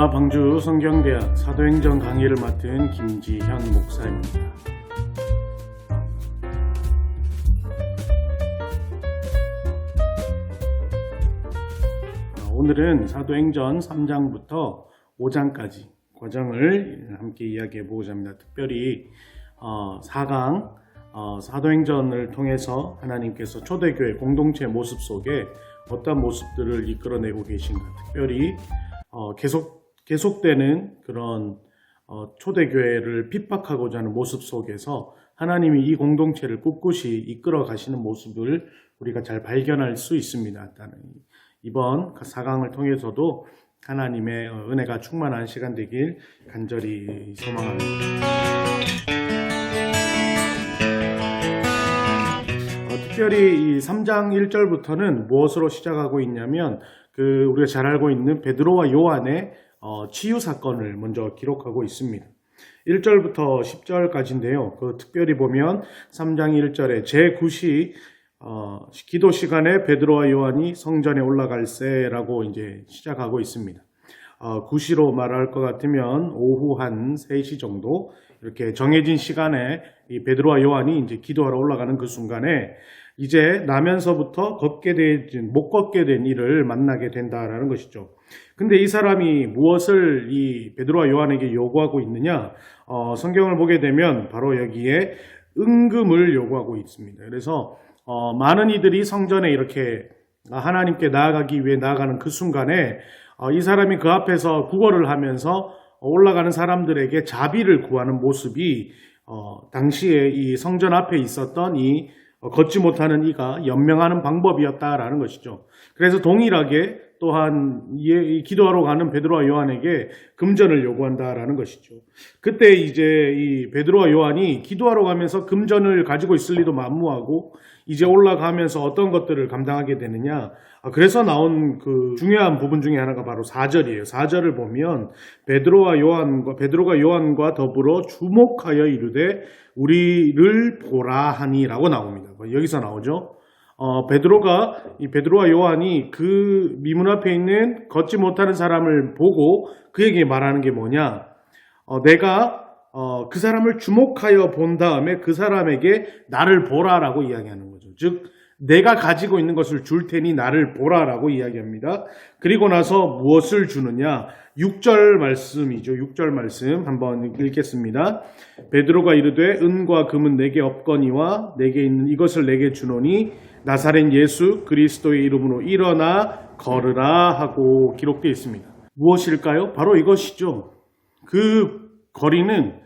안녕하십니까. 광주 성경대학 사도행전 강의를 맡은 김지현 목사입니다. 오늘은 사도행전 3장부터 5장까지 과정을 함께 이야기해 보고자 합니다. 특별히 4강 사도행전을 통해서 하나님께서 초대교회 공동체 모습 속에 어떤 모습들을 이끌어내고 계신가, 특별히 계속되는 그런 초대교회를 핍박하고자 하는 모습 속에서 하나님이 이 공동체를 꿋꿋이 이끌어 가시는 모습을 우리가 잘 발견할 수 있습니다. 이번 4강을 통해서도 하나님의 은혜가 충만한 시간 되길 간절히 소망합니다. 특별히 이 3장 1절부터는 무엇으로 시작하고 있냐면 우리가 잘 알고 있는 베드로와 요한의 치유 사건을 먼저 기록하고 있습니다. 1절부터 10절까지인데요. 특별히 보면 3장 1절에 제9시 기도 시간에 베드로와 요한이 성전에 올라갈세라고 이제 시작하고 있습니다. 구시로 말할 것 같으면 오후 한 3시 정도 이렇게 정해진 시간에 이 베드로와 요한이 이제 기도하러 올라가는 그 순간에 이제 나면서부터 못 걷게 된 이를 만나게 된다라는 것이죠. 근데 이 사람이 무엇을 이 베드로와 요한에게 요구하고 있느냐? 성경을 보게 되면 바로 여기에 은금을 요구하고 있습니다. 그래서 많은 이들이 성전에 이렇게 하나님께 나아가기 위해 나아가는 그 순간에 이 사람이 그 앞에서 구걸을 하면서 올라가는 사람들에게 자비를 구하는 모습이 당시에 이 성전 앞에 있었던 이 걷지 못하는 이가 연명하는 방법이었다라는 것이죠. 그래서 동일하게 또한 이 기도하러 가는 베드로와 요한에게 금전을 요구한다라는 것이죠. 그때 이제 이 베드로와 요한이 기도하러 가면서 금전을 가지고 있을 리도 만무하고 이제 올라가면서 어떤 것들을 감당하게 되느냐. 그래서 나온 그 중요한 부분 중에 하나가 바로 4절이에요. 4절을 보면 베드로가 요한과 더불어 주목하여 이르되 우리를 보라 하니라고 나옵니다. 여기서 나오죠. 베드로와 요한이 그 미문 앞에 있는 걷지 못하는 사람을 보고 그에게 말하는 게 뭐냐? 내가 그 사람을 주목하여 본 다음에 그 사람에게 나를 보라라고 이야기하는 거죠. 즉 내가 가지고 있는 것을 줄 테니 나를 보라라고 이야기합니다. 그리고 나서 무엇을 주느냐? 6절 말씀이죠. 6절 말씀 한번 읽겠습니다. 베드로가 이르되 은과 금은 내게 없거니와 내게 있는 이것을 내게 주노니 나사렛 예수 그리스도의 이름으로 일어나 걸으라 하고 기록되어 있습니다. 무엇일까요? 바로 이것이죠. 그 거리는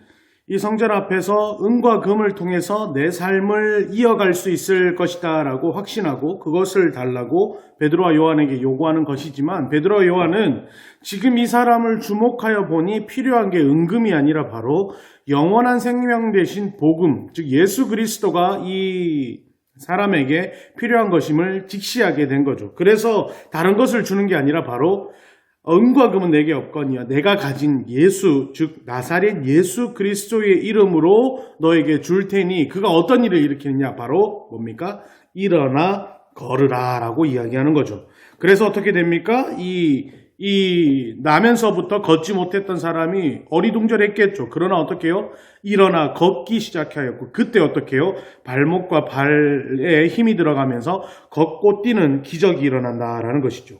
이 성전 앞에서 은과 금을 통해서 내 삶을 이어갈 수 있을 것이다 라고 확신하고 그것을 달라고 베드로와 요한에게 요구하는 것이지만 베드로와 요한은 지금 이 사람을 주목하여 보니 필요한 게 은금이 아니라 바로 영원한 생명 되신 복음, 즉 예수 그리스도가 이 사람에게 필요한 것임을 직시하게 된 거죠. 그래서 다른 것을 주는 게 아니라 바로 은과 금은 내게 없거니와 내가 가진 예수, 즉 나사렛 예수 그리스도의 이름으로 너에게 줄 테니 그가 어떤 일을 일으키느냐? 바로 뭡니까? 일어나 걸으라 라고 이야기하는 거죠. 그래서 어떻게 됩니까? 이 나면서부터 걷지 못했던 사람이 어리둥절했겠죠. 그러나 어떻게 해요? 일어나 걷기 시작하였고 그때 어떻게 해요? 발목과 발에 힘이 들어가면서 걷고 뛰는 기적이 일어난다라는 것이죠.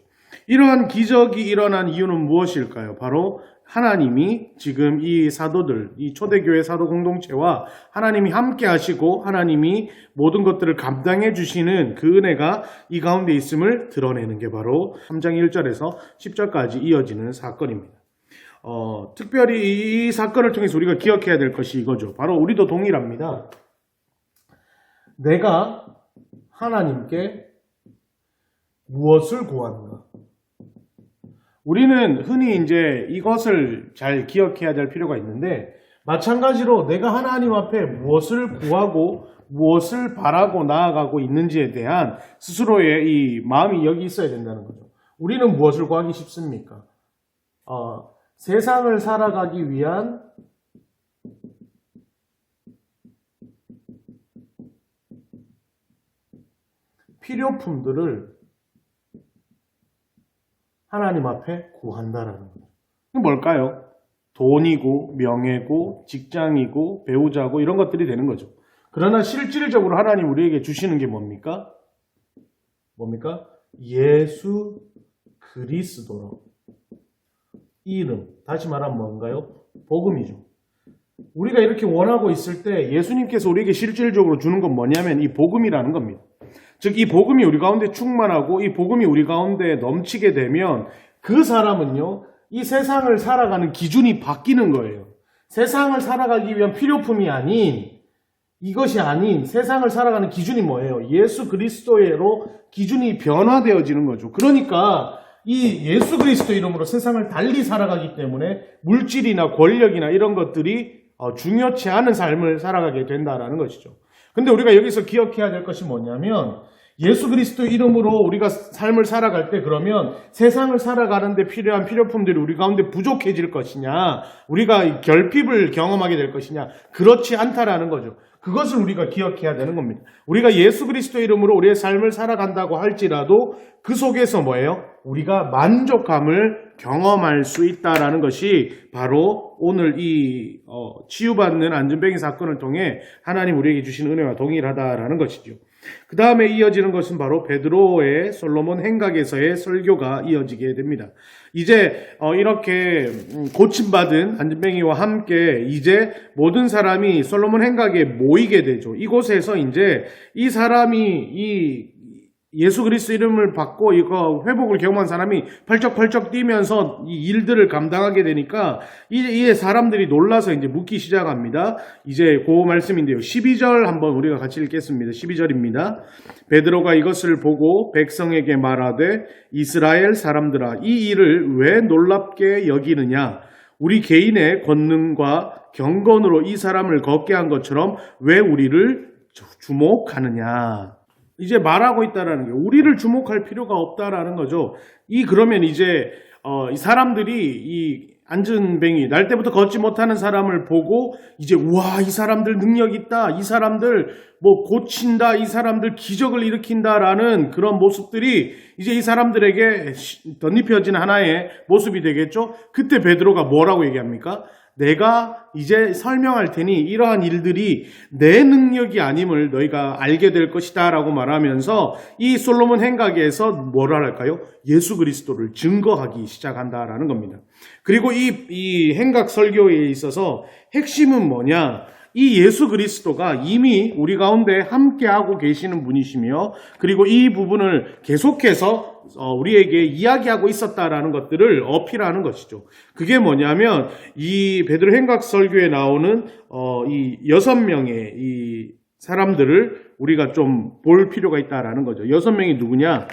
이러한 기적이 일어난 이유는 무엇일까요? 바로 하나님이 지금 이 사도들, 이 초대교회 사도 공동체와 하나님이 함께 하시고 하나님이 모든 것들을 감당해 주시는 그 은혜가 이 가운데 있음을 드러내는 게 바로 3장 1절에서 10절까지 이어지는 사건입니다. 특별히 이 사건을 통해서 우리가 기억해야 될 것이 이거죠. 바로 우리도 동일합니다. 내가 하나님께 무엇을 구하는가? 우리는 흔히 이제 이것을 잘 기억해야 될 필요가 있는데 마찬가지로 내가 하나님 앞에 무엇을 구하고 무엇을 바라고 나아가고 있는지에 대한 스스로의 이 마음이 여기 있어야 된다는 거죠. 우리는 무엇을 구하기 쉽습니까? 세상을 살아가기 위한 필요품들을 하나님 앞에 구한다라는 거예요. 뭘까요? 돈이고 명예고 직장이고 배우자고 이런 것들이 되는 거죠. 그러나 실질적으로 하나님 우리에게 주시는 게 뭡니까? 예수 그리스도로 이름, 다시 말하면 뭔가요? 복음이죠. 우리가 이렇게 원하고 있을 때 예수님께서 우리에게 실질적으로 주는 건 뭐냐면 이 복음이라는 겁니다. 즉 이 복음이 우리 가운데 충만하고 이 복음이 우리 가운데 넘치게 되면 그 사람은요, 이 세상을 살아가는 기준이 바뀌는 거예요. 세상을 살아가기 위한 필요품이 아닌, 이것이 아닌 세상을 살아가는 기준이 뭐예요? 예수 그리스도로 기준이 변화되어지는 거죠. 그러니까 이 예수 그리스도 이름으로 세상을 달리 살아가기 때문에 물질이나 권력이나 이런 것들이 중요치 않은 삶을 살아가게 된다라는 것이죠. 근데 우리가 여기서 기억해야 될 것이 뭐냐면 예수 그리스도 이름으로 우리가 삶을 살아갈 때 그러면 세상을 살아가는데 필요한 필요품들이 우리 가운데 부족해질 것이냐, 우리가 결핍을 경험하게 될 것이냐, 그렇지 않다라는 거죠. 그것을 우리가 기억해야 되는 겁니다. 우리가 예수 그리스도 이름으로 우리의 삶을 살아간다고 할지라도 그 속에서 뭐예요? 우리가 만족감을 경험할 수 있다라는 것이 바로 오늘 이 치유받는 안전뱅이 사건을 통해 하나님 우리에게 주신 은혜와 동일하다라는 것이죠. 그 다음에 이어지는 것은 바로 베드로의 솔로몬 행각에서의 설교가 이어지게 됩니다. 이제 이렇게 고침받은 안전뱅이와 함께 이제 모든 사람이 솔로몬 행각에 모이게 되죠. 이곳에서 이제 이 사람이 이 예수 그리스도 이름을 받고 이거 회복을 경험한 사람이 펄쩍펄쩍 뛰면서 이 일들을 감당하게 되니까 이 사람들이 놀라서 이제 묻기 시작합니다. 이제 그 말씀인데요. 12절 한번 우리가 같이 읽겠습니다. 12절입니다. 베드로가 이것을 보고 백성에게 말하되 이스라엘 사람들아 이 일을 왜 놀랍게 여기느냐? 우리 개인의 권능과 경건으로 이 사람을 걷게 한 것처럼 왜 우리를 주목하느냐? 이제 말하고 있다라는 게 우리를 주목할 필요가 없다라는 거죠. 그러면 이제 이 사람들이 이 안전뱅이 날 때부터 걷지 못하는 사람을 보고 이제 우와 이 사람들 능력 있다, 이 사람들 뭐 고친다, 이 사람들 기적을 일으킨다라는 그런 모습들이 이제 이 사람들에게 덧입혀진 하나의 모습이 되겠죠. 그때 베드로가 뭐라고 얘기합니까? 내가 이제 설명할 테니 이러한 일들이 내 능력이 아님을 너희가 알게 될 것이다 라고 말하면서 이 솔로몬 행각에서 뭐라 할까요? 예수 그리스도를 증거하기 시작한다라는 겁니다. 그리고 이 행각 설교에 있어서 핵심은 뭐냐? 이 예수 그리스도가 이미 우리 가운데 함께하고 계시는 분이시며 그리고 이 부분을 계속해서 우리에게 이야기하고 있었다라는 것들을 어필하는 것이죠. 그게 뭐냐면 이 베드로 행각 설교에 나오는 이 6명의 이 사람들을 우리가 좀 볼 필요가 있다라는 거죠. 6명이 누구냐?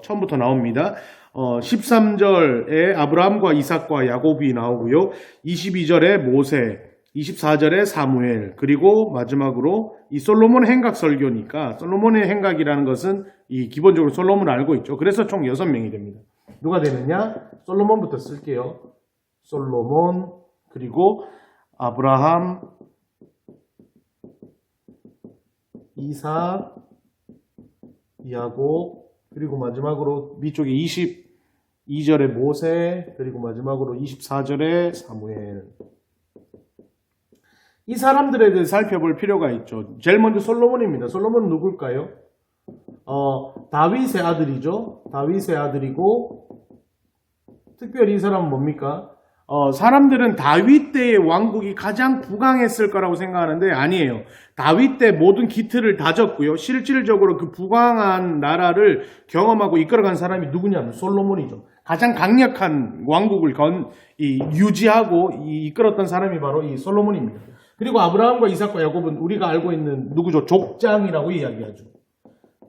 처음부터 나옵니다. 13절에 아브라함과 이삭과 야곱이 나오고요. 22절에 모세, 24절에 사무엘, 그리고 마지막으로 이 솔로몬 행각 설교니까 솔로몬의 행각이라는 것은 이 기본적으로 솔로몬을 알고 있죠. 그래서 총 6명이 됩니다. 누가 되느냐? 솔로몬부터 쓸게요. 솔로몬, 그리고 아브라함, 이삭, 야곱, 그리고 마지막으로 위쪽에 22절에 모세, 그리고 마지막으로 24절에 사무엘. 이 사람들에 대해 살펴볼 필요가 있죠. 제일 먼저 솔로몬입니다. 솔로몬은 누굴까요? 다윗의 아들이죠. 다윗의 아들이고 특별히 이 사람은 뭡니까? 사람들은 다윗 때의 왕국이 가장 부강했을 거라고 생각하는데 아니에요. 다윗 때 모든 기틀을 다졌고요. 실질적으로 그 부강한 나라를 경험하고 이끌어간 사람이 누구냐면 솔로몬이죠. 가장 강력한 왕국을 유지하고 이끌었던 사람이 바로 이 솔로몬입니다. 그리고 아브라함과 이삭과 야곱은 우리가 알고 있는 누구죠? 족장이라고 이야기하죠.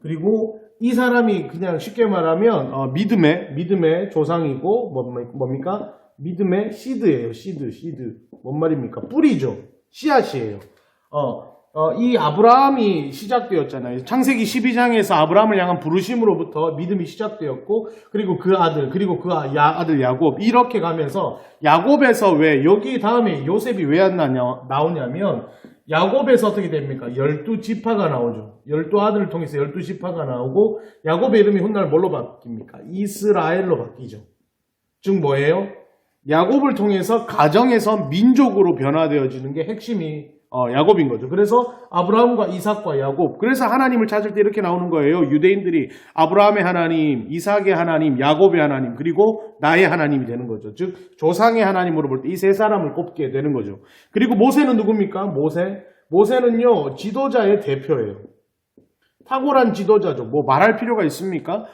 그리고 이 사람이 그냥 쉽게 말하면 믿음의 조상이고 뭡니까? 믿음의 씨드예요. 씨드. 뭔 말입니까? 뿌리죠. 씨앗이에요. 이 아브라함이 시작되었잖아요. 창세기 12장에서 아브라함을 향한 부르심으로부터 믿음이 시작되었고, 그리고 그 아들, 그리고 그 아들 야곱, 이렇게 가면서 야곱에서 왜 여기 다음에 요셉이 왜 안 나오냐면 야곱에서 어떻게 됩니까? 12지파가 나오죠. 12아들을 통해서 12지파가 나오고 야곱의 이름이 훗날 뭘로 바뀝니까? 이스라엘로 바뀌죠. 즉 뭐예요? 야곱을 통해서 가정에서 민족으로 변화되어지는 게 핵심이 야곱인 거죠. 그래서 아브라함과 이삭과 야곱. 그래서 하나님을 찾을 때 이렇게 나오는 거예요. 유대인들이 아브라함의 하나님, 이삭의 하나님, 야곱의 하나님, 그리고 나의 하나님이 되는 거죠. 즉 조상의 하나님으로 볼 때 이 세 사람을 꼽게 되는 거죠. 그리고 모세는 누굽니까? 모세는요 지도자의 대표예요. 탁월한 지도자죠. 뭐 말할 필요가 있습니까?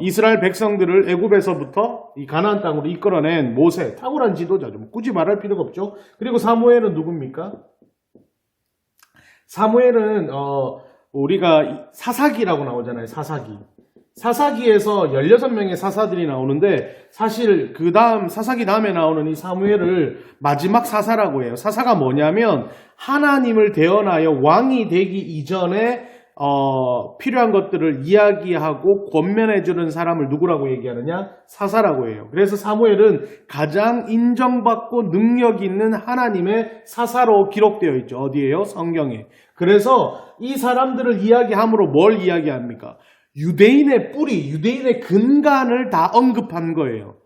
이스라엘 백성들을 애굽에서부터 이 가나안 땅으로 이끌어낸 모세, 탁월한 지도자죠. 뭐 굳이 말할 필요가 없죠. 그리고 사무엘은 누굽니까? 사무엘은 우리가 사사기라고 나오잖아요. 사사기에서 16명의 사사들이 나오는데 사실 그 다음 사사기 다음에 나오는 이 사무엘을 마지막 사사라고 해요. 사사가 뭐냐면 하나님을 대언하여 왕이 되기 이전에 필요한 것들을 이야기하고 권면해주는 사람을 누구라고 얘기하느냐? 사사라고 해요. 그래서 사무엘은 가장 인정받고 능력 있는 하나님의 사사로 기록되어 있죠. 어디에요? 성경에. 그래서 이 사람들을 이야기함으로 뭘 이야기합니까? 유대인의 뿌리, 유대인의 근간을 다 언급한 거예요.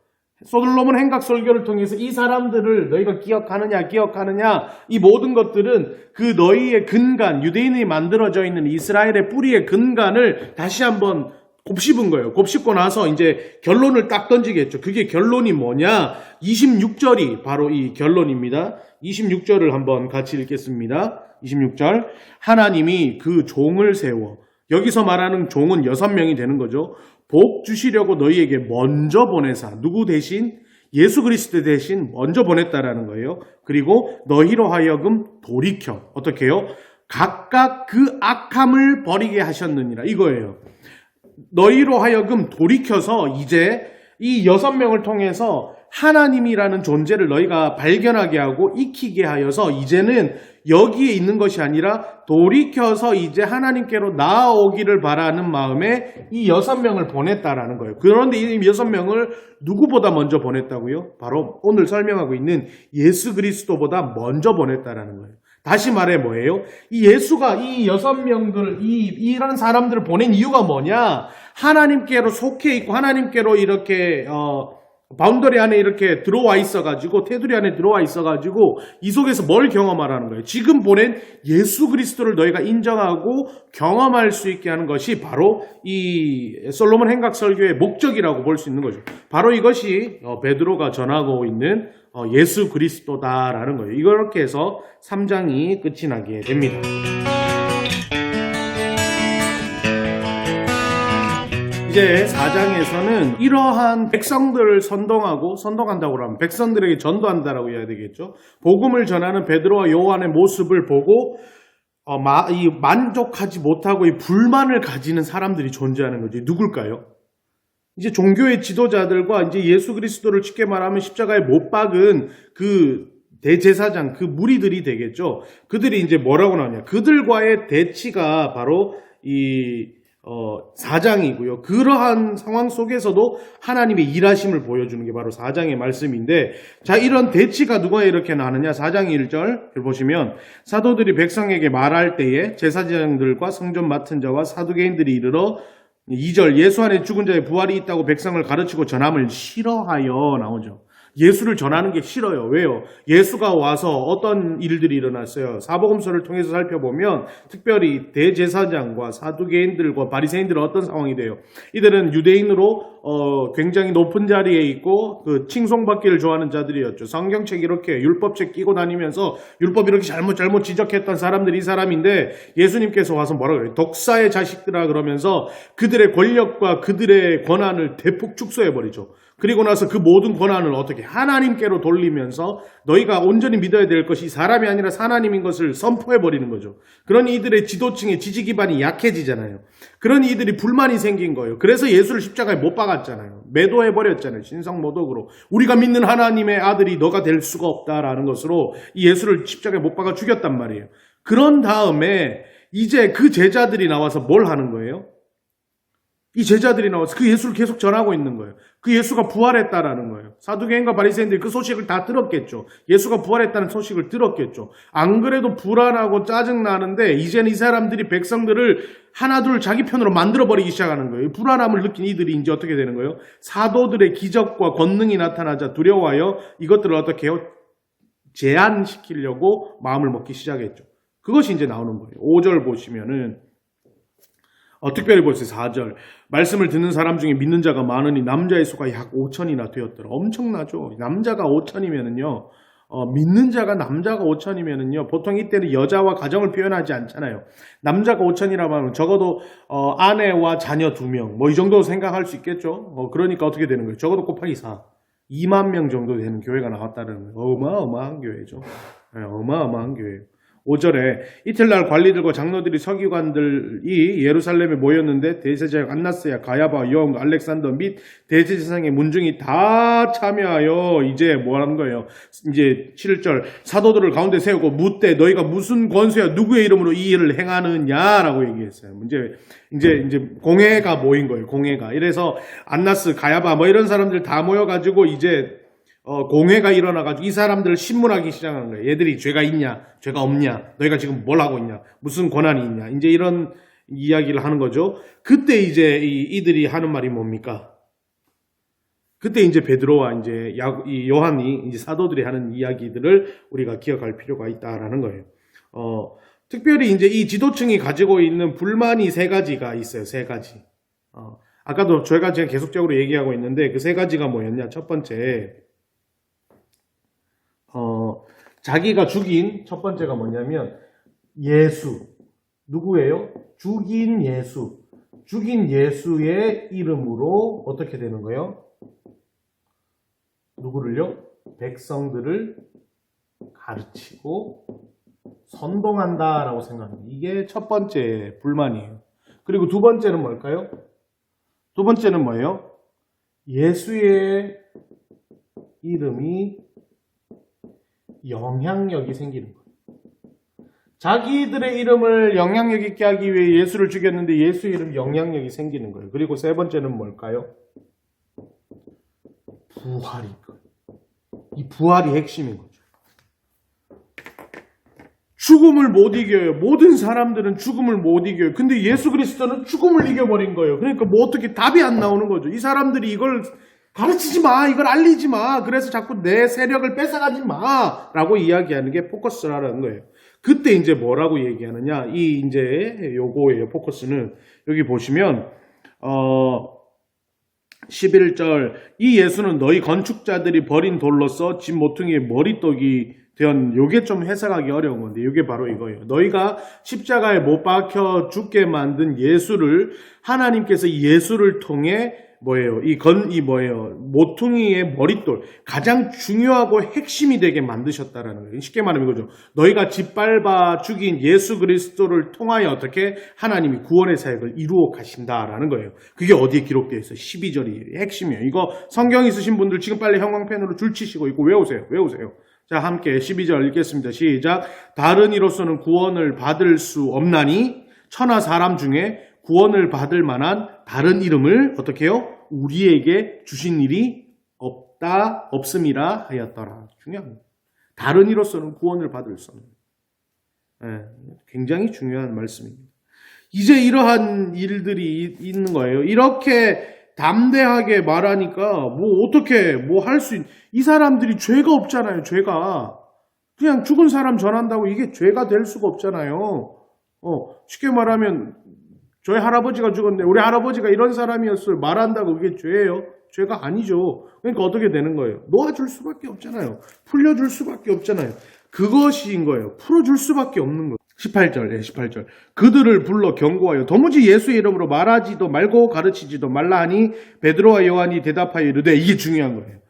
솔로몬 행각 설교를 통해서 이 사람들을 너희가 기억하느냐 이 모든 것들은 그 너희의 근간, 유대인이 만들어져 있는 이스라엘의 뿌리의 근간을 다시 한번 곱씹은 거예요. 곱씹고 나서 이제 결론을 딱 던지겠죠. 그게 결론이 뭐냐? 26절이 바로 이 결론입니다. 26절을 한번 같이 읽겠습니다. 26절. 하나님이 그 종을 세워, 여기서 말하는 종은 6명이 되는 거죠. 복 주시려고 너희에게 먼저 보내사, 누구 대신? 예수 그리스도 대신 먼저 보냈다라는 거예요. 그리고 너희로 하여금 돌이켜, 어떻게 해요? 각각 그 악함을 버리게 하셨느니라, 이거예요. 너희로 하여금 돌이켜서 이제 이 6명을 통해서 하나님이라는 존재를 너희가 발견하게 하고 익히게 하여서 이제는 여기에 있는 것이 아니라 돌이켜서 이제 하나님께로 나아오기를 바라는 마음에 이 6명을 보냈다라는 거예요. 그런데 이 6명을 누구보다 먼저 보냈다고요? 바로 오늘 설명하고 있는 예수 그리스도보다 먼저 보냈다라는 거예요. 다시 말해 뭐예요? 이 예수가 이 6명들, 이런 사람들을 보낸 이유가 뭐냐? 하나님께로 속해 있고 하나님께로 이렇게 바운더리 안에 이렇게 들어와 있어가지고, 테두리 안에 들어와 있어가지고 이 속에서 뭘 경험하라는 거예요? 지금 보낸 예수 그리스도를 너희가 인정하고 경험할 수 있게 하는 것이 바로 이 솔로몬 행각 설교의 목적이라고 볼 수 있는 거죠. 바로 이것이 베드로가 전하고 있는 예수 그리스도다라는 거예요. 이렇게 해서 3장이 끝이 나게 됩니다. 이제 4장에서는 이러한 백성들을 선동한다고 하면 백성들에게 전도한다라고 해야 되겠죠. 복음을 전하는 베드로와 요한의 모습을 보고 만족하지 못하고 이 불만을 가지는 사람들이 존재하는 거지. 누굴까요? 이제 종교의 지도자들과 이제 예수 그리스도를 쉽게 말하면 십자가에 못 박은 그 대제사장, 그 무리들이 되겠죠. 그들이 이제 뭐라고 나오냐? 그들과의 대치가 바로 이 4장이고요. 그러한 상황 속에서도 하나님의 일하심을 보여주는 게 바로 4장의 말씀인데, 자, 이런 대치가 누가 이렇게 나느냐? 4장 1절 보시면 사도들이 백성에게 말할 때에 제사장들과 성전 맡은 자와 사두개인들이 이르러 2절 예수 안에 죽은 자의 부활이 있다고 백성을 가르치고 전함을 싫어하여 나오죠. 예수를 전하는 게 싫어요. 왜요? 예수가 와서 어떤 일들이 일어났어요. 사복음서를 통해서 살펴보면 특별히 대제사장과 사두개인들과 바리새인들은 어떤 상황이 돼요? 이들은 유대인으로 굉장히 높은 자리에 있고 그 칭송받기를 좋아하는 자들이었죠. 성경책 이렇게 율법책 끼고 다니면서 율법 이렇게 잘못 지적했던 사람들이 이 사람인데, 예수님께서 와서 뭐라고 해요? 독사의 자식들아 그러면서 그들의 권력과 그들의 권한을 대폭 축소해버리죠. 그리고 나서 그 모든 권한을 어떻게 하나님께로 돌리면서 너희가 온전히 믿어야 될 것이 사람이 아니라 하나님인 것을 선포해버리는 거죠. 그러니 이들의 지도층의 지지 기반이 약해지잖아요. 그러니 이들이 불만이 생긴 거예요. 그래서 예수를 십자가에 못 박았잖아요. 매도해버렸잖아요. 신성모독으로. 우리가 믿는 하나님의 아들이 너가 될 수가 없다라는 것으로 이 예수를 십자가에 못 박아 죽였단 말이에요. 그런 다음에 이제 그 제자들이 나와서 뭘 하는 거예요? 이 제자들이 나와서 그 예수를 계속 전하고 있는 거예요. 그 예수가 부활했다라는 거예요. 사두개인과 바리새인들이 그 소식을 다 들었겠죠. 예수가 부활했다는 소식을 들었겠죠. 안 그래도 불안하고 짜증나는데 이제는 이 사람들이 백성들을 하나둘 자기 편으로 만들어버리기 시작하는 거예요. 불안함을 느낀 이들이 이제 어떻게 되는 거예요? 사도들의 기적과 권능이 나타나자 두려워하여 이것들을 어떻게 해요? 제한시키려고 마음을 먹기 시작했죠. 그것이 이제 나오는 거예요. 5절 보시면은 특별히 보세요. 4절. 말씀을 듣는 사람 중에 믿는 자가 많으니 남자의 수가 약 5천이나 되었더라. 엄청나죠. 남자가 5천이면은요. 믿는 자가 남자가 5천이면은요. 보통 이때는 여자와 가정을 표현하지 않잖아요. 남자가 5천이라고 하면 적어도 아내와 자녀 2명 뭐 이 정도 생각할 수 있겠죠. 그러니까 어떻게 되는 거예요? 적어도 곱하기 4. 2만 명 정도 되는 교회가 나왔다는 거예요. 어마어마한 교회죠. 네, 어마어마한 교회예요. 5절에 이틀날 관리들과 장로들이 서기관들이 예루살렘에 모였는데 대제사장 안나스야 가야바 요한 알렉산더 및 대제사장의 문중이 다 참여하여 이제 뭐라는 거예요. 이제 7절 사도들을 가운데 세우고 묻되 너희가 무슨 권세야 누구의 이름으로 이 일을 행하느냐라고 얘기했어요. 이제 공회가 모인 거예요. 공회가. 이래서 안나스 가야바 뭐 이런 사람들 다 모여가지고 이제 공회가 일어나가지고 이 사람들을 신문하기 시작하는 거예요. 얘들이 죄가 있냐, 죄가 없냐, 너희가 지금 뭘 하고 있냐, 무슨 권한이 있냐, 이제 이런 이야기를 하는 거죠. 그때 이제 이들이 하는 말이 뭡니까? 그때 이제 베드로와 이제 이 요한이 이제 사도들이 하는 이야기들을 우리가 기억할 필요가 있다라는 거예요. 특별히 이제 이 지도층이 가지고 있는 불만이 3가지가 있어요. 3가지. 아까도 제가 계속적으로 얘기하고 있는데 그 3가지가 뭐였냐? 첫 번째. 자기가 죽인 첫 번째가 뭐냐면 예수. 누구예요? 죽인 예수. 죽인 예수의 이름으로 어떻게 되는 거예요? 누구를요? 백성들을 가르치고 선동한다라고 생각합니다. 이게 첫 번째 불만이에요. 그리고 두 번째는 뭘까요? 두 번째는 뭐예요? 예수의 이름이 영향력이 생기는 거예요. 자기들의 이름을 영향력 있게 하기 위해 예수를 죽였는데 예수의 이름 영향력이 생기는 거예요. 그리고 세 번째는 뭘까요? 부활인 거예요. 이 부활이 핵심인 거죠. 죽음을 못 이겨요. 모든 사람들은 죽음을 못 이겨요. 근데 예수 그리스도는 죽음을 이겨버린 거예요. 그러니까 뭐 어떻게 답이 안 나오는 거죠. 이 사람들이 이걸 가르치지 마, 이걸 알리지 마, 그래서 자꾸 내 세력을 뺏어가지 마 라고 이야기하는 게 포커스라는 거예요. 그때 이제 뭐라고 얘기하느냐, 이 이제 요거예요. 포커스는 여기 보시면 11절 이 예수는 너희 건축자들이 버린 돌로서 집 모퉁이의 머리떡이 된, 요게 좀 해석하기 어려운 건데 요게 바로 이거예요. 너희가 십자가에 못 박혀 죽게 만든 예수를 하나님께서 예수를 통해 뭐예요? 모퉁이의 머릿돌, 가장 중요하고 핵심이 되게 만드셨다라는 거예요. 쉽게 말하면 이거죠. 너희가 짓밟아 죽인 예수 그리스도를 통하여 어떻게 하나님이 구원의 사역을 이루어 가신다라는 거예요. 그게 어디에 기록되어 있어요? 12절이 핵심이에요. 이거 성경 있으신 분들 지금 빨리 형광펜으로 줄치시고 이거 외우세요. 자, 함께 12절 읽겠습니다. 시작. 다른 이로서는 구원을 받을 수 없나니 천하 사람 중에 구원을 받을 만한 다른 이름을 어떻게 해요? 우리에게 주신 일이 없음이라 하였더라. 중요합니다. 다른 이로서는 구원을 받을 수 없는. 굉장히 중요한 말씀입니다. 이제 이러한 일들이 있는 거예요. 이렇게 담대하게 말하니까 어떻게 할 수 이 사람들이 죄가 없잖아요. 죄가. 그냥 죽은 사람 전한다고 이게 죄가 될 수가 없잖아요. 쉽게 말하면 저희 할아버지가 죽었는데 우리 할아버지가 이런 사람이었어요. 말한다고 그게 죄예요? 죄가 아니죠. 그러니까 어떻게 되는 거예요? 놓아줄 수밖에 없잖아요. 풀려줄 수밖에 없잖아요. 그것인 거예요. 풀어줄 수밖에 없는 거예요. 18절. 그들을 불러 경고하여 도무지 예수의 이름으로 말하지도 말고 가르치지도 말라 하니 베드로와 요한이 대답하여 이르되, 이게 중요한 거예요.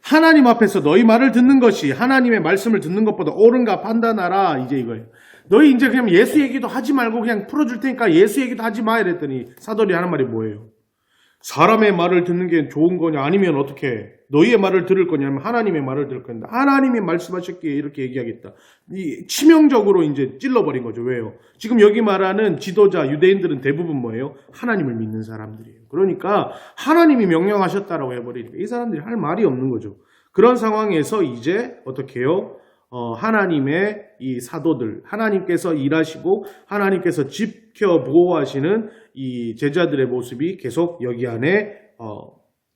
하나님 앞에서 너희 말을 듣는 것이 하나님의 말씀을 듣는 것보다 옳은가 판단하라. 이제 이거예요. 너희 이제 그냥 예수 얘기도 하지 말고 그냥 풀어줄 테니까 예수 얘기도 하지 마 이랬더니 사도들이 하는 말이 뭐예요? 사람의 말을 듣는 게 좋은 거냐 아니면 어떻게 너희의 말을 들을 거냐면 하나님의 말을 들을 건데 하나님이 말씀하셨기에 이렇게 얘기하겠다. 이 치명적으로 이제 찔러버린 거죠. 왜요? 지금 여기 말하는 지도자 유대인들은 대부분 뭐예요? 하나님을 믿는 사람들이에요. 그러니까 하나님이 명령하셨다라고 해버리니까 이 사람들이 할 말이 없는 거죠. 그런 상황에서 이제 어떻게 해요? 하나님의 이 사도들, 하나님께서 일하시고 하나님께서 지켜 보호하시는 이 제자들의 모습이 계속 여기 안에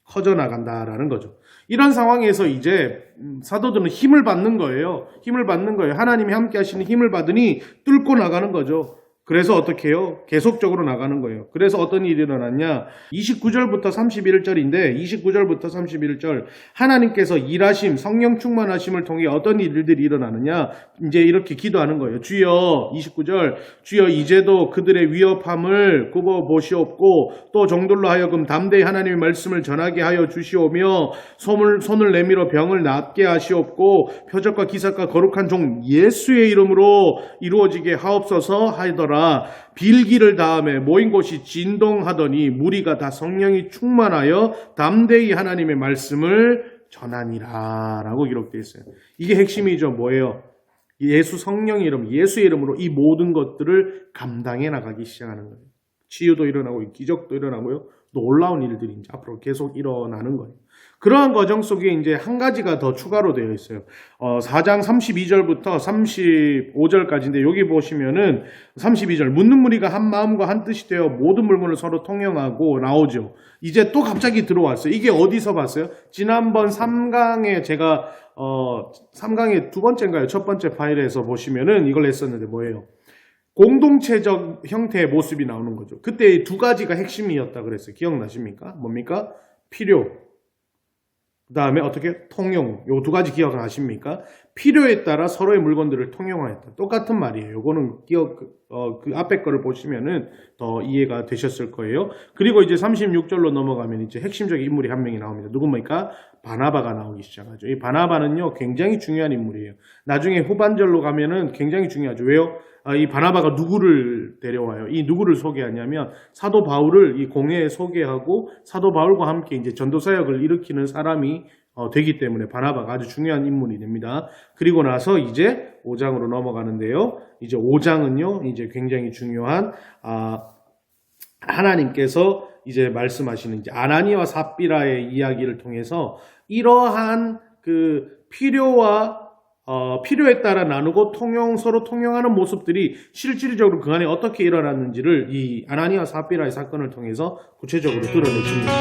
커져나간다라는 거죠. 이런 상황에서 이제 사도들은 힘을 받는 거예요. 힘을 받는 거예요. 하나님이 함께 하시는 힘을 받으니 뚫고 나가는 거죠. 그래서 어떻게 해요? 계속적으로 나가는 거예요. 그래서 어떤 일이 일어났냐? 29절부터 31절인데 29절부터 31절 하나님께서 일하심, 성령 충만하심을 통해 어떤 일들이 일어나느냐? 이제 이렇게 기도하는 거예요. 주여 29절 주여 이제도 그들의 위협함을 굽어보시옵고 또 종들로 하여금 담대히 하나님의 말씀을 전하게 하여 주시오며 손을 내밀어 병을 낫게 하시옵고 표적과 기사과 거룩한 종 예수의 이름으로 이루어지게 하옵소서 하더라. 빌기를 다음에 모인 곳이 진동하더니 무리가 다 성령이 충만하여 담대히 하나님의 말씀을 전하니라 라고 기록되어 있어요. 이게 핵심이죠. 뭐예요? 예수 성령의 이름, 예수의 이름으로 이 모든 것들을 감당해 나가기 시작하는 거예요. 치유도 일어나고 기적도 일어나고요. 놀라운 일들이 이제 앞으로 계속 일어나는 거예요. 그러한 과정 속에 이제 한 가지가 더 추가로 되어 있어요. 4장 32절부터 35절까지인데 여기 보시면은 32절 묻는 무리가 한 마음과 한 뜻이 되어 모든 물건을 서로 통용하고 나오죠. 이제 또 갑자기 들어왔어요. 이게 어디서 봤어요? 지난번 3강에 제가 3강의 두 번째인가요? 첫 번째 파일에서 보시면은 이걸 했었는데 뭐예요? 공동체적 형태의 모습이 나오는 거죠. 그때 두 가지가 핵심이었다 그랬어요. 기억나십니까? 뭡니까? 필요. 그 다음에 어떻게? 통용. 요 두 가지 기억하십니까? 필요에 따라 서로의 물건들을 통용하였다. 똑같은 말이에요. 요거는 그 앞에 거를 보시면은 더 이해가 되셨을 거예요. 그리고 이제 36절로 넘어가면 이제 핵심적인 인물이 한 명이 나옵니다. 누굽니까? 바나바가 나오기 시작하죠. 이 바나바는요, 굉장히 중요한 인물이에요. 나중에 후반절로 가면은 굉장히 중요하죠. 왜요? 이 바나바가 누구를 데려와요? 이 누구를 소개하냐면 사도 바울을 이 공회에 소개하고 사도 바울과 함께 이제 전도 사역을 일으키는 사람이 되기 때문에 바나바가 아주 중요한 인물이 됩니다. 그리고 나서 이제 5장으로 넘어가는데요. 이제 5장은요, 이제 굉장히 중요한 하나님께서 이제 말씀하시는 이제 아나니와 삽비라의 이야기를 통해서 이러한 그 필요에 따라 나누고 서로 통용하는 모습들이 실질적으로 그 안에 어떻게 일어났는지를 이 아나니와 삽비라의 사건을 통해서 구체적으로 드러내줍니다.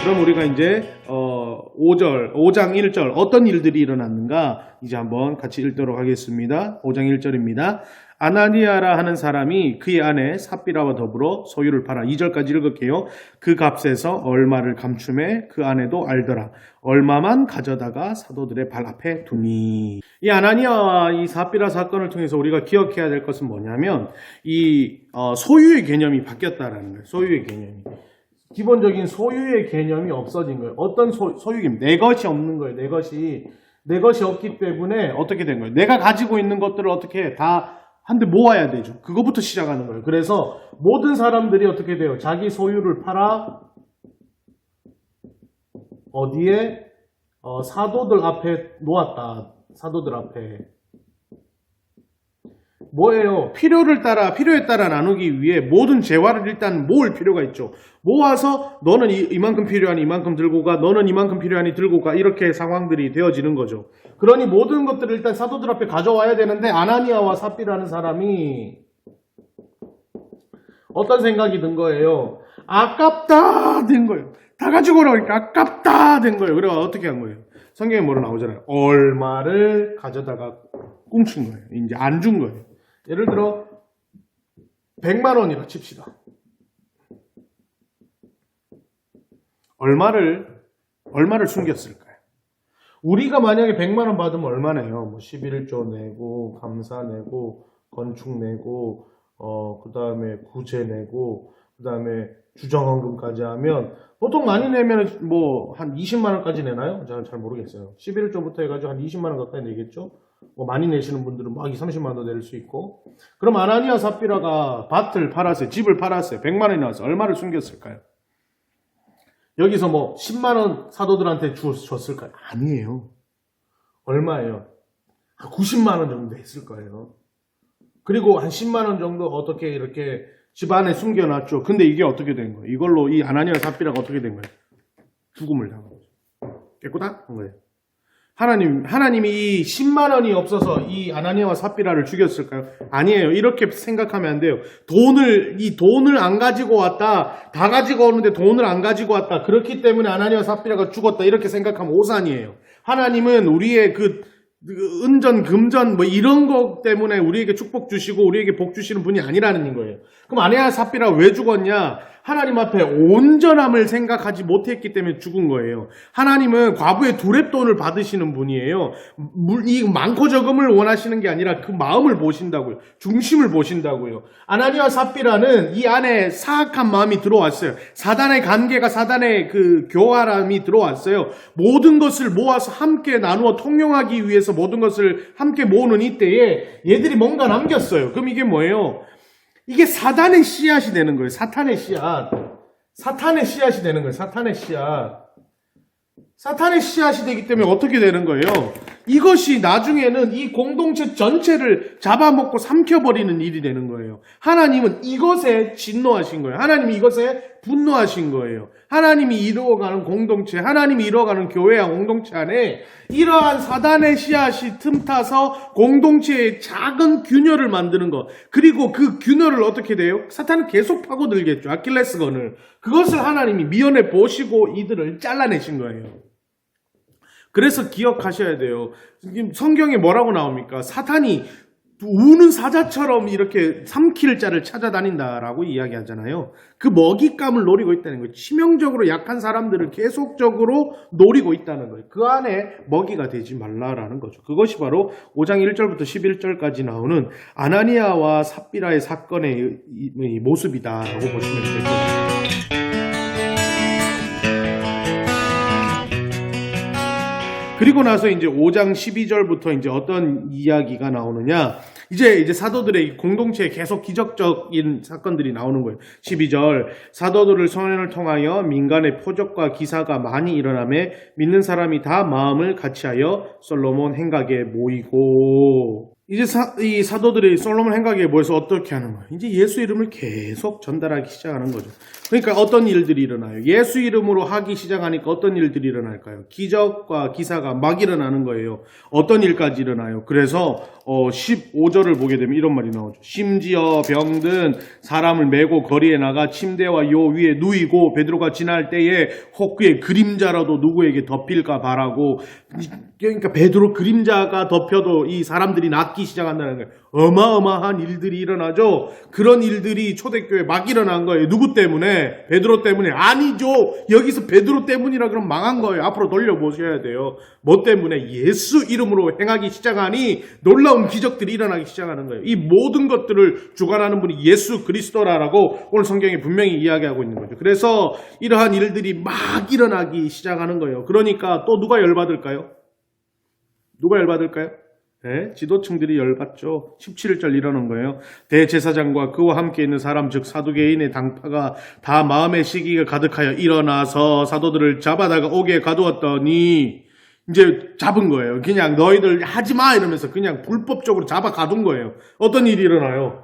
그럼 우리가 이제 5장 1절 어떤 일들이 일어났는가 이제 한번 같이 읽도록 하겠습니다. 5장 1절입니다. 아나니아라 하는 사람이 그의 아내 삽비라와 더불어 소유를 팔아 2절까지 읽을게요. 그 값에서 얼마를 감춤해 그 아내도 알더라. 얼마만 가져다가 사도들의 발 앞에 두니. 이 아나니아와 이 삽비라 사건을 통해서 우리가 기억해야 될 것은 뭐냐면 이 소유의 개념이 바뀌었다라는 거예요. 소유의 개념이. 기본적인 소유의 개념이 없어진 거예요. 어떤 소유 개념? 내 것이 없는 거예요. 내 것이 없기 때문에 어떻게 된 거예요? 내가 가지고 있는 것들을 어떻게 다 한데 모아야 되죠. 그거부터 시작하는 거예요. 그래서 모든 사람들이 어떻게 돼요? 자기 소유를 팔아 어디에? 사도들 앞에 놓았다. 사도들 앞에. 뭐예요? 필요에 따라 나누기 위해 모든 재화를 일단 모을 필요가 있죠. 모아서 너는 이만큼 필요하니 이만큼 들고 가, 너는 이만큼 필요하니 들고 가, 이렇게 상황들이 되어지는 거죠. 그러니 모든 것들을 일단 사도들 앞에 가져와야 되는데 아나니아와 삽비라는 사람이 어떤 생각이 든 거예요? 아깝다 된 거예요. 다 가지고 오라니까 아깝다 된 거예요. 그래서 어떻게 한 거예요? 성경에 뭐로 나오잖아요. 얼마를 가져다가 꽁친 거예요. 이제 안 준 거예요. 예를 들어 100만 원이라 칩시다. 얼마를 숨겼을까요? 우리가 만약에 100만 원 받으면 얼마네요? 뭐 11조 내고 감사 내고 건축 내고 그 다음에 구제 내고 그 다음에 주정헌금까지 하면 보통 많이 내면 뭐 한 20만 원까지 내나요? 저는 잘 모르겠어요. 11조부터 해가지고 한 20만 원 가까이 내겠죠? 뭐 많이 내시는 분들은 막 30만 원 낼 수 있고. 그럼 아나니아 삽비라가 밭을 팔았어요. 집을 팔았어요. 100만 원이 나와서 얼마를 숨겼을까요? 여기서 뭐 10만 원 사도들한테 줬을까요? 아니에요. 얼마예요? 90만 원 정도 했을 거예요. 그리고 한 10만 원 정도 어떻게 이렇게 집 안에 숨겨놨죠. 근데 이게 어떻게 된 거예요? 이걸로 이 아나니아 삽비라가 어떻게 된 거예요? 죽음을 당한 거죠. 깨끗한 거예요. 하나님이 이 10만 원이 없어서 이 아나니아와 삽비라를 죽였을까요? 아니에요. 이렇게 생각하면 안 돼요. 이 돈을 안 가지고 왔다. 다 가지고 오는데 돈을 안 가지고 왔다. 그렇기 때문에 아나니아와 삽비라가 죽었다. 이렇게 생각하면 오산이에요. 하나님은 우리의 은전, 금전, 뭐 이런 것 때문에 우리에게 축복 주시고 우리에게 복 주시는 분이 아니라는 거예요. 그럼 아나니아 삽비라 왜 죽었냐? 하나님 앞에 온전함을 생각하지 못했기 때문에 죽은 거예요. 하나님은 과부의 두렙돈을 받으시는 분이에요. 이 많고 적음을 원하시는 게 아니라 그 마음을 보신다고요. 중심을 보신다고요. 아나니아 삽비라는 이 안에 사악한 마음이 들어왔어요. 사단의 관계가 사단의 교활함이 들어왔어요. 모든 것을 모아서 함께 나누어 통용하기 위해서 모든 것을 함께 모으는 이때에 얘들이 뭔가 남겼어요. 그럼 이게 뭐예요? 이게 사단의 씨앗이 되는 거예요. 사탄의 씨앗. 사탄의 씨앗이 되는 거예요. 사탄의 씨앗. 사탄의 씨앗이 되기 때문에 어떻게 되는 거예요? 이것이 나중에는 이 공동체 전체를 잡아먹고 삼켜버리는 일이 되는 거예요. 하나님은 이것에 진노하신 거예요. 하나님이 이것에 분노하신 거예요. 하나님이 이루어가는 공동체, 하나님이 이루어가는 교회와 공동체 안에 이러한 사단의 씨앗이 틈타서 공동체의 작은 균열을 만드는 것. 그리고 그 균열을 어떻게 돼요? 사탄은 계속 파고들겠죠. 아킬레스건을. 그것을 하나님이 미연에 보시고 이들을 잘라내신 거예요. 그래서 기억하셔야 돼요. 지금 성경에 뭐라고 나옵니까? 사탄이 우는 사자처럼 이렇게 삼킬 자를 찾아다닌다라고 이야기하잖아요. 그 먹잇감을 노리고 있다는 거예요. 치명적으로 약한 사람들을 계속적으로 노리고 있다는 거예요. 그 안에 먹이가 되지 말라라는 거죠. 그것이 바로 5장 1절부터 11절까지 나오는 아나니아와 삽비라의 사건의 모습이다라고 보시면 될 겁니다. 그리고 나서 이제 5장 12절부터 이제 어떤 이야기가 나오느냐. 이제 사도들의 공동체에 계속 기적적인 사건들이 나오는 거예요. 12절. 사도들을 선언을 통하여 민간의 표적과 기사가 많이 일어나매 믿는 사람이 다 마음을 같이하여 솔로몬 행각에 모이고. 이제 이 사도들이 솔로몬 행각에 모여서 어떻게 하는 거예요? 이제 예수 이름을 계속 전달하기 시작하는 거죠. 그러니까 어떤 일들이 일어나요? 예수 이름으로 하기 시작하니까 어떤 일들이 일어날까요? 기적과 기사가 막 일어나는 거예요. 어떤 일까지 일어나요? 그래서 15절을 보게 되면 이런 말이 나오죠. 심지어 병든 사람을 메고 거리에 나가 침대와 요 위에 누이고 베드로가 지날 때에 혹 그의 그림자라도 누구에게 덮일까 바라고. 그러니까 베드로 그림자가 덮여도 이 사람들이 낫기 시작한다는 거예요. 어마어마한 일들이 일어나죠. 그런 일들이 초대교회에 막 일어난 거예요. 누구 때문에? 베드로 때문에? 아니죠. 여기서 베드로 때문이라 그러면 망한 거예요. 앞으로 돌려보셔야 돼요. 뭐 때문에? 예수 이름으로 행하기 시작하니 놀라운 기적들이 일어나기 시작하는 거예요. 이 모든 것들을 주관하는 분이 예수 그리스도라고 오늘 성경에 분명히 이야기하고 있는 거죠. 그래서 이러한 일들이 막 일어나기 시작하는 거예요. 그러니까 또 누가 열받을까요? 누가 열받을까요? 네, 지도층들이 열받죠. 17절 이러는 거예요. 대제사장과 그와 함께 있는 사람 즉 사두개인의 당파가 다 마음의 시기가 가득하여 일어나서 사도들을 잡아다가 옥에 가두었더니 이제 잡은 거예요. 그냥 너희들 하지마 이러면서 그냥 불법적으로 잡아 가둔 거예요. 어떤 일이 일어나요?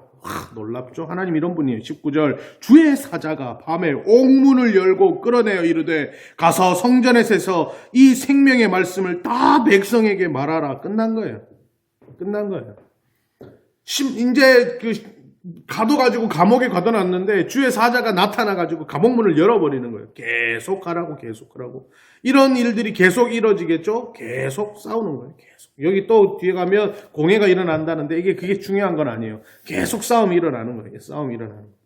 놀랍죠. 하나님 이런 분이에요. 19절 주의 사자가 밤에 옥문을 열고 끌어내어 이르되 가서 성전에 서서 이 생명의 말씀을 다 백성에게 말하라. 끝난 거예요. 끝난 거예요. 이제 가둬가지고 감옥에 가둬놨는데 주의 사자가 나타나가지고 감옥문을 열어버리는 거예요. 계속 하라고. 이런 일들이 계속 이루어지겠죠? 계속 싸우는 거예요. 계속. 여기 또 뒤에 가면 공회가 일어난다는데 그게 중요한 건 아니에요. 계속 싸움이 일어나는 거예요. 싸움이 일어나는 거예요.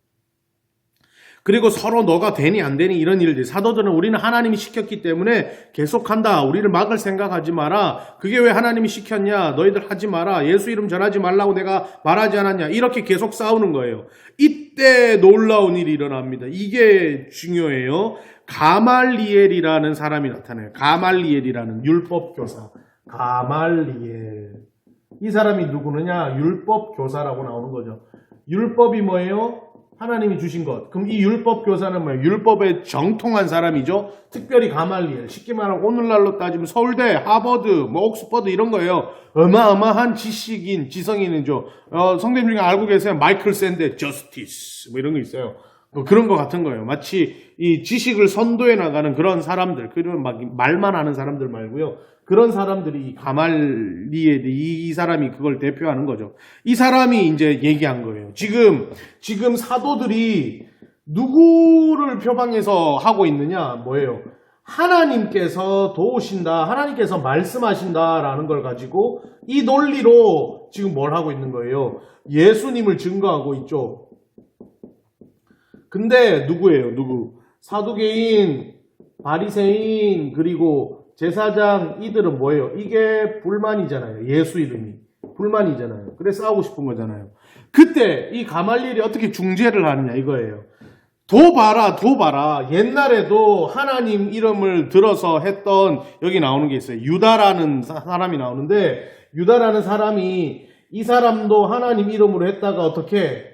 그리고 서로 너가 되니 안 되니 이런 일들. 사도들은 우리는 하나님이 시켰기 때문에 계속한다. 우리를 막을 생각하지 마라. 그게 왜 하나님이 시켰냐. 너희들 하지 마라. 예수 이름 전하지 말라고 내가 말하지 않았냐. 이렇게 계속 싸우는 거예요. 이때 놀라운 일이 일어납니다. 이게 중요해요. 가말리엘이라는 사람이 나타나요. 가말리엘이라는 율법교사. 가말리엘. 이 사람이 누구느냐? 율법 교사라고 나오는 거죠. 율법이 뭐예요? 하나님이 주신 것. 그럼 이 율법 교사는 뭐예요? 율법에 정통한 사람이죠. 특별히 가말리엘. 쉽게 말하면 오늘날로 따지면 서울대, 하버드, 뭐 옥스퍼드 이런 거예요. 어마어마한 지식인, 지성인이죠. 성도님 중에 알고 계세요? 마이클 샌데, 저스티스 뭐 이런 거 있어요. 뭐 그런 거 같은 거예요. 마치 이 지식을 선도해 나가는 그런 사람들, 그런 막 말만 하는 사람들 말고요. 그런 사람들이 가말리엘, 이 사람이 그걸 대표하는 거죠. 이 사람이 이제 얘기한 거예요. 지금 사도들이 누구를 표방해서 하고 있느냐? 뭐예요? 하나님께서 도우신다, 하나님께서 말씀하신다라는 걸 가지고 이 논리로 지금 뭘 하고 있는 거예요? 예수님을 증거하고 있죠. 근데 누구예요? 누구? 사두개인, 바리새인, 그리고 제사장 이들은 뭐예요? 이게 불만이잖아요. 예수 이름이. 불만이잖아요. 그래서 싸우고 싶은 거잖아요. 그때 이 가말리엘이 어떻게 중재를 하느냐 이거예요. 도 봐라. 옛날에도 하나님 이름을 들어서 했던, 여기 나오는 게 있어요. 유다라는 사람이 나오는데, 유다라는 사람이 이 사람도 하나님 이름으로 했다가 어떻게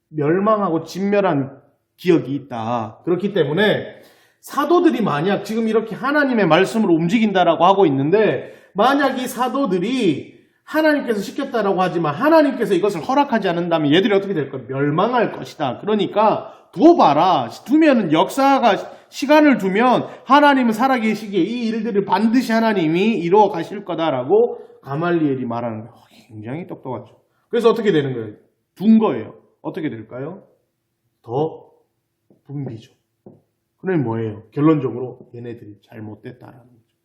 멸망하고 진멸한 기억이 있다. 그렇기 때문에 사도들이 만약 지금 이렇게 하나님의 말씀으로 움직인다라고 하고 있는데, 만약 이 사도들이 하나님께서 시켰다라고 하지만 하나님께서 이것을 허락하지 않는다면 얘들이 어떻게 될 거야? 멸망할 것이다. 그러니까 두어봐라. 두면은 역사가 시간을 두면 하나님은 살아계시기에 이 일들을 반드시 하나님이 이루어 가실 거다라고 가말리엘이 말하는 거예요. 굉장히 똑똑하죠. 그래서 어떻게 되는 거예요? 둔 거예요. 어떻게 될까요? 더 분비죠. 그러면 뭐예요? 결론적으로 얘네들이 잘못됐다라는 거죠.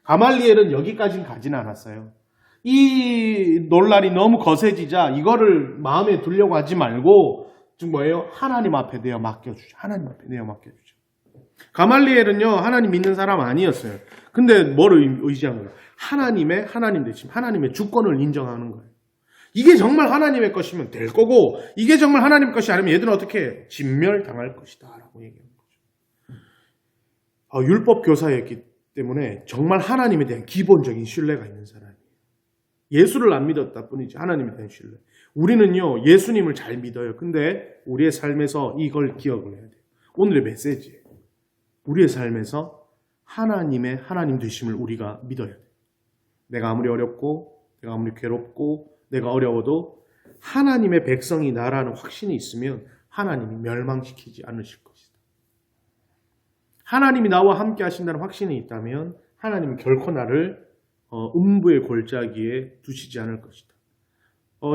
가말리엘은 여기까지는 가진 않았어요. 이 논란이 너무 거세지자 이거를 마음에 두려고 하지 말고 지금 뭐예요? 하나님 앞에 내어 맡겨주죠. 하나님 앞에 내어 맡겨주죠. 가말리엘은요, 하나님 믿는 사람 아니었어요. 근데 뭘 의지한 거예요? 하나님 되심, 하나님의 주권을 인정하는 거예요. 이게 정말 하나님의 것이면 될 거고, 이게 정말 하나님의 것이 아니면 얘들은 어떻게 진멸당할 것이다 라고 얘기하는 거죠. 율법 교사였기 때문에 정말 하나님에 대한 기본적인 신뢰가 있는 사람이에요. 예수를 안 믿었다 뿐이지 하나님에 대한 신뢰. 우리는요, 예수님을 잘 믿어요. 근데 우리의 삶에서 이걸 기억을 해야 돼요. 오늘의 메시지예요. 우리의 삶에서 하나님 되심을 우리가 믿어야 돼요. 내가 아무리 어렵고, 내가 아무리 괴롭고, 내가 어려워도 하나님의 백성이 나라는 확신이 있으면 하나님이 멸망시키지 않으실 것이다. 하나님이 나와 함께 하신다는 확신이 있다면 하나님은 결코 나를 음부의 골짜기에 두시지 않을 것이다.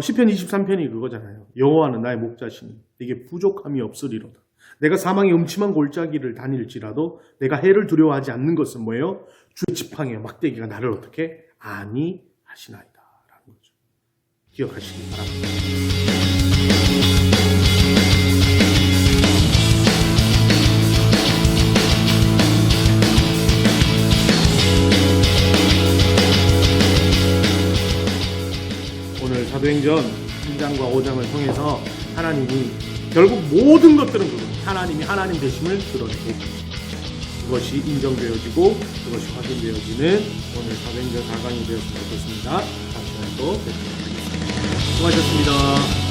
시편 23편이 그거잖아요. 여호와는 나의 목자시니 내게 부족함이 없으리로다. 내가 사망의 음침한 골짜기를 다닐지라도 내가 해를 두려워하지 않는 것은 뭐예요? 주의 지팡이와 막대기가 나를 어떻게 안위하시나이다 라는 거죠. 기억하시기 바랍니다. 오늘 사도행전 1장과 5장을 통해서 하나님이 결국 모든 것들은 하나님이 하나님 되심을 드러내고 그것이 인정되어지고 그것이 확인되어지는 오늘 사도행전 4강이 되었으면 좋겠습니다. 다음 시간에 또 뵙도록 하겠습니다. 수고하셨습니다.